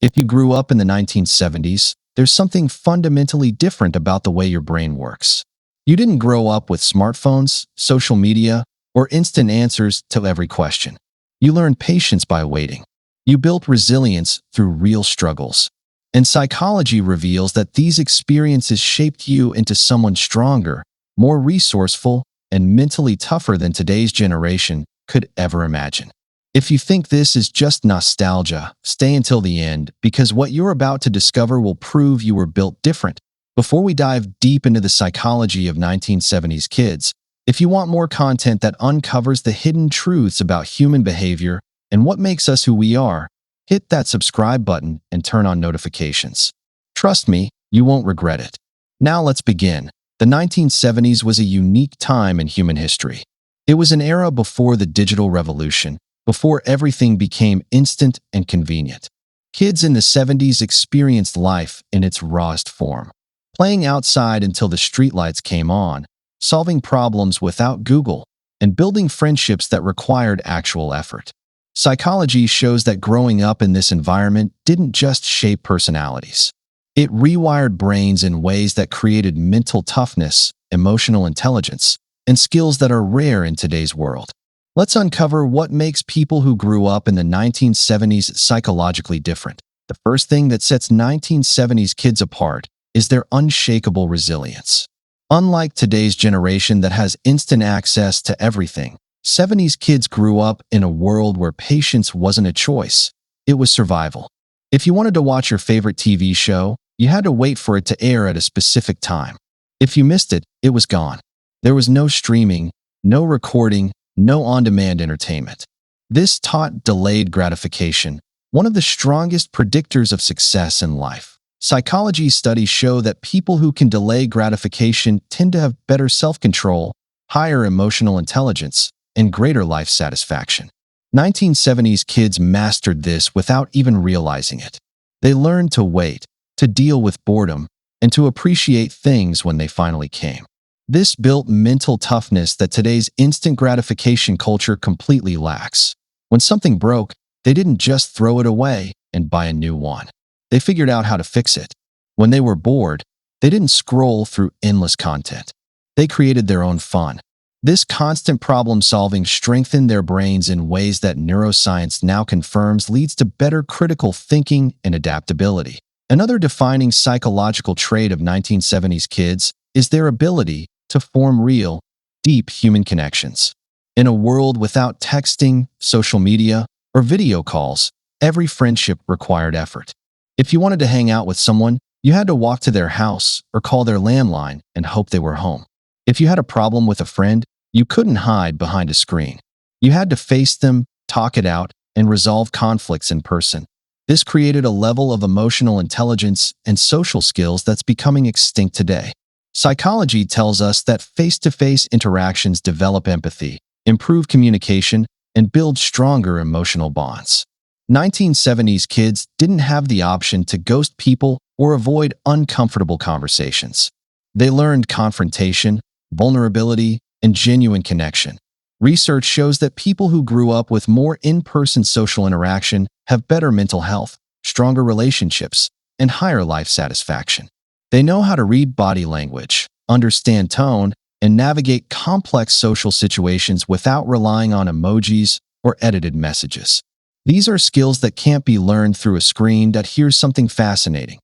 If you grew up in the 1970s, there's something fundamentally different about the way your brain works. You didn't grow up with smartphones, social media, or instant answers to every question. You learned patience by waiting. You built resilience through real struggles. And psychology reveals that these experiences shaped you into someone stronger, more resourceful, and mentally tougher than today's generation could ever imagine. If you think this is just nostalgia, stay until the end because what you're about to discover will prove you were built different. Before we dive deep into the psychology of 1970s kids, if you want more content that uncovers the hidden truths about human behavior and what makes us who we are, hit that subscribe button and turn on notifications. Trust me, you won't regret it. Now let's begin. The 1970s was a unique time in human history. It was an era before the digital revolution, before everything became instant and convenient. Kids in the 70s experienced life in its rawest form, playing outside until the streetlights came on, solving problems without Google, and building friendships that required actual effort. Psychology shows that growing up in this environment didn't just shape personalities. It rewired brains in ways that created mental toughness, emotional intelligence, and skills that are rare in today's world. Let's uncover what makes people who grew up in the 1970s psychologically different. The first thing that sets 1970s kids apart is their unshakable resilience. Unlike today's generation that has instant access to everything, 70s kids grew up in a world where patience wasn't a choice, it was survival. If you wanted to watch your favorite TV show, you had to wait for it to air at a specific time. If you missed it, it was gone. There was no streaming, no recording, no on-demand entertainment. This taught delayed gratification, one of the strongest predictors of success in life. Psychology studies show that people who can delay gratification tend to have better self-control, higher emotional intelligence, and greater life satisfaction. 1970s kids mastered this without even realizing it. They learned to wait, to deal with boredom, and to appreciate things when they finally came. This built mental toughness that today's instant gratification culture completely lacks. When something broke, they didn't just throw it away and buy a new one. They figured out how to fix it. When they were bored, they didn't scroll through endless content. They created their own fun. This constant problem-solving strengthened their brains in ways that neuroscience now confirms leads to better critical thinking and adaptability. Another defining psychological trait of 1970s kids is their ability to form real, deep human connections. In a world without texting, social media, or video calls, every friendship required effort. If you wanted to hang out with someone, you had to walk to their house or call their landline and hope they were home. If you had a problem with a friend, you couldn't hide behind a screen. You had to face them, talk it out, and resolve conflicts in person. This created a level of emotional intelligence and social skills that's becoming extinct today. Psychology tells us that face-to-face interactions develop empathy, improve communication, and build stronger emotional bonds. 1970s kids didn't have the option to ghost people or avoid uncomfortable conversations. They learned confrontation, vulnerability, and genuine connection. Research shows that people who grew up with more in-person social interaction have better mental health, stronger relationships, and higher life satisfaction. They know how to read body language, understand tone, and navigate complex social situations without relying on emojis or edited messages. These are skills that can't be learned through a screen. Here's something fascinating.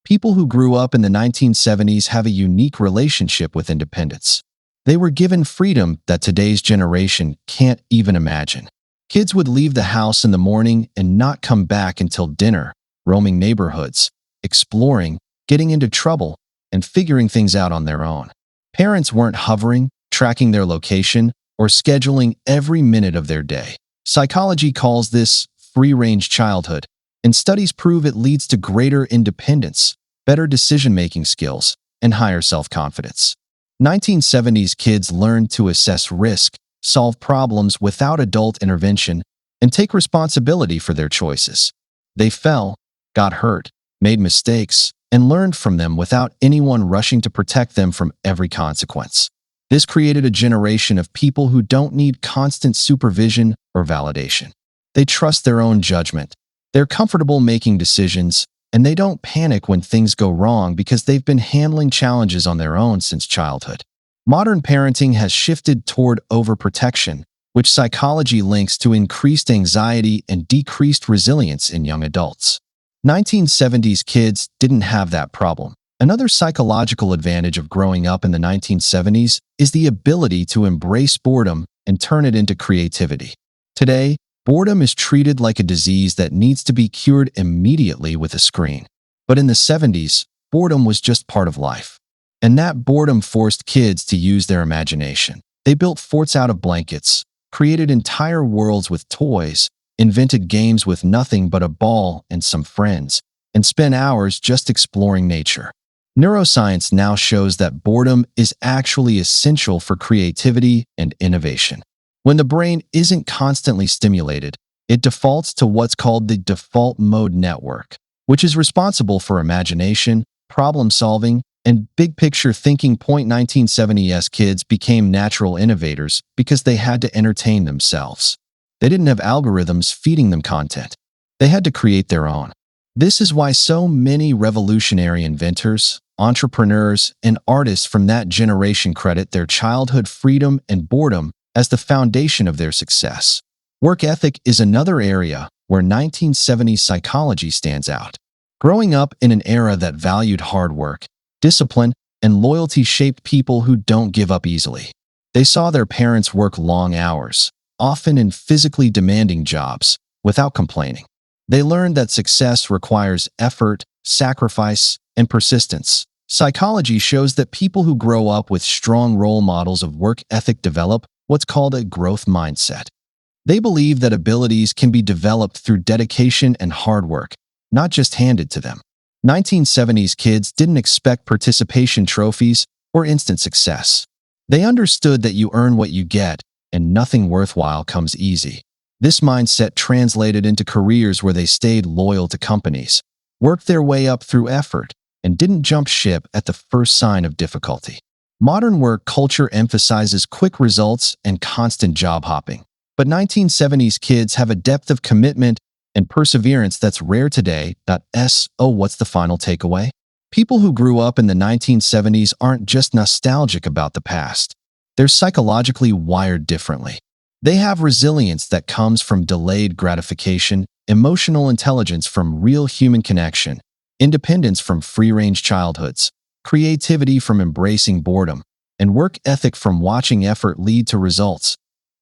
People who grew up in the 1970s have a unique relationship with independence. They were given freedom that today's generation can't even imagine. Kids would leave the house in the morning and not come back until dinner, roaming neighborhoods, exploring, getting into trouble, and figuring things out on their own. Parents weren't hovering, tracking their location, or scheduling every minute of their day. Psychology calls this free-range childhood, and studies prove it leads to greater independence, better decision-making skills, and higher self-confidence. 1970s kids learned to assess risk, solve problems without adult intervention, and take responsibility for their choices. They fell, got hurt, made mistakes, and learned from them without anyone rushing to protect them from every consequence. This created a generation of people who don't need constant supervision or validation. They trust their own judgment, They're comfortable making decisions, and they don't panic when things go wrong because they've been handling challenges on their own since childhood. Modern parenting has shifted toward overprotection, which psychology links to increased anxiety and decreased resilience in young adults. 1970s kids didn't have that problem. Another psychological advantage of growing up in the 1970s is the ability to embrace boredom and turn it into creativity. Today, boredom is treated like a disease that needs to be cured immediately with a screen. But in the 70s, boredom was just part of life. And that boredom forced kids to use their imagination. They built forts out of blankets, created entire worlds with toys, invented games with nothing but a ball and some friends, and spent hours just exploring nature. Neuroscience now shows that boredom is actually essential for creativity and innovation. When the brain isn't constantly stimulated, it defaults to what's called the default mode network, which is responsible for imagination, problem-solving, and big-picture thinking. 1970s kids became natural innovators because they had to entertain themselves. They didn't have algorithms feeding them content. They had to create their own. This is why so many revolutionary inventors, entrepreneurs, and artists from that generation credit their childhood freedom and boredom as the foundation of their success. Work ethic is another area where 1970s psychology stands out. Growing up in an era that valued hard work, discipline, and loyalty shaped people who don't give up easily. They saw their parents work long hours, often in physically demanding jobs, without complaining. They learned that success requires effort, sacrifice, and persistence. Psychology shows that people who grow up with strong role models of work ethic develop what's called a growth mindset. They believe that abilities can be developed through dedication and hard work, not just handed to them. 1970s kids didn't expect participation trophies or instant success. They understood that you earn what you get, and nothing worthwhile comes easy. This mindset translated into careers where they stayed loyal to companies, worked their way up through effort, and didn't jump ship at the first sign of difficulty. Modern work culture emphasizes quick results and constant job hopping, but 1970s kids have a depth of commitment and perseverance that's rare today. What's the final takeaway? People who grew up in the 1970s aren't just nostalgic about the past. They're psychologically wired differently. They have resilience that comes from delayed gratification, emotional intelligence from real human connection, independence from free-range childhoods, creativity from embracing boredom, and work ethic from watching effort lead to results.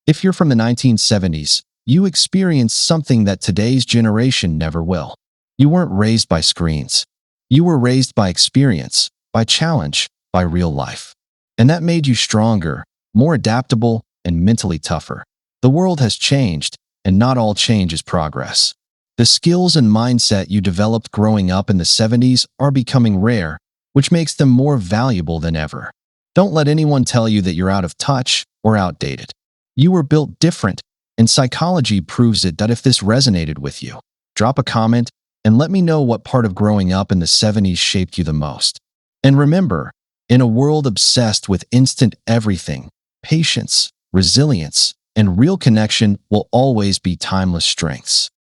If you're from the 1970s, you experienced something that today's generation never will. You weren't raised by screens. You were raised by experience, by challenge, by real life. And that made you stronger, more adaptable, and mentally tougher. The world has changed, and not all change is progress. The skills and mindset you developed growing up in the 70s are becoming rare, which makes them more valuable than ever. Don't let anyone tell you that you're out of touch or outdated. You were built different, and psychology proves it. If this resonated with you, drop a comment and let me know what part of growing up in the 70s shaped you the most. And remember, in a world obsessed with instant everything, patience, resilience, and real connection will always be timeless strengths.